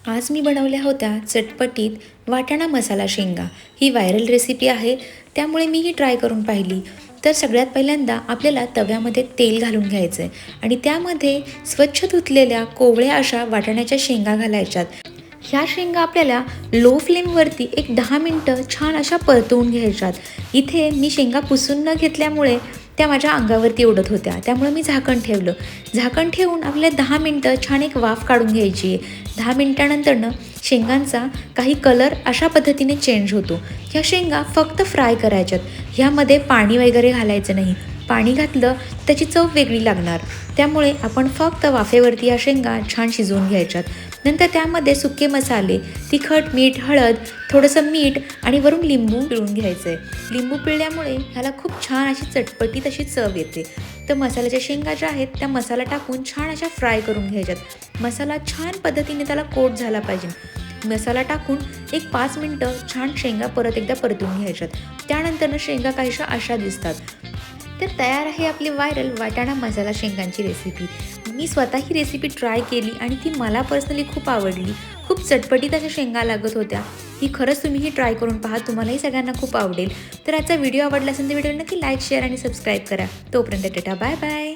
आज मी बनवल्या होत्या चटपटीत वाटाणा मसाला शेंगा. ही व्हायरल रेसिपी आहे, त्यामुळे मी ही ट्राय करून पाहिली. तर सगळ्यात पहिल्यांदा आपल्याला तव्यामध्ये तेल घालून घ्यायचं आहे आणि त्यामध्ये स्वच्छ धुतलेल्या कोवळ्या अशा वाटाण्याच्या शेंगा घालायच्यात. ह्या शेंगा आपल्याला लो फ्लेमवरती एक 10 मिनटं छान अशा परतवून घ्यायच्यात. इथे मी शेंगा पुसून न घेतल्यामुळे त्या माझ्या अंगावरती उडत होत्या, त्यामुळे मी झाकण ठेवलं. झाकण ठेवून आपल्याला 10 मिनटं छान एक वाफ काढून घ्यायची आहे. 10 मिनटानंतरनं शेंगांचा काही कलर अशा पद्धतीने चेंज होतो. ह्या शेंगा फक्त फ्राय करायच्यात. ह्यामध्ये पाणी वगैरे घालायचं नाही. पाणी घातलं त्याची चव वेगळी लागणार. त्यामुळे आपण फक्त वाफेवरती या शेंगा छान शिजवून घ्यायच्यात. नंतर त्यामध्ये सुके मसाले, तिखट, मीठ, हळद, थोडंसं मीठ आणि वरून लिंबू पिळून घ्यायचं आहे. लिंबू पिळल्यामुळे ह्याला खूप छान अशी चटपटीत अशी चव येते. तर मसाल्याच्या शेंगा ज्या आहेत त्या मसाला टाकून छान अशा फ्राय करून घ्यायच्यात. मसाला छान पद्धतीने त्याला कोट झाला पाहिजे. मसाला टाकून एक 5 मिनटं छान शेंगा परत एकदा परतून घ्यायच्यात. त्यानंतरनं शेंगा काहीशा अशा दिसतात. तर तयार आहे आपली व्हायरल वाटाणा मसाला शेंगांची रेसिपी. मी स्वतः ही रेसिपी ट्राय केली आणि ती मला पर्सनली खूप आवडली. खूप चटपटीत अशा शेंगा लागत होत्या. ही खरंच तुम्ही ही ट्राय करून पहा, तुम्हालाही सगळ्यांना खूप आवडेल. तर आजचा व्हिडिओ आवडला असेल तर व्हिडिओला नक्की लाईक, शेअर आणि सबस्क्राईब करा. तोपर्यंत टाटा, बाय बाय.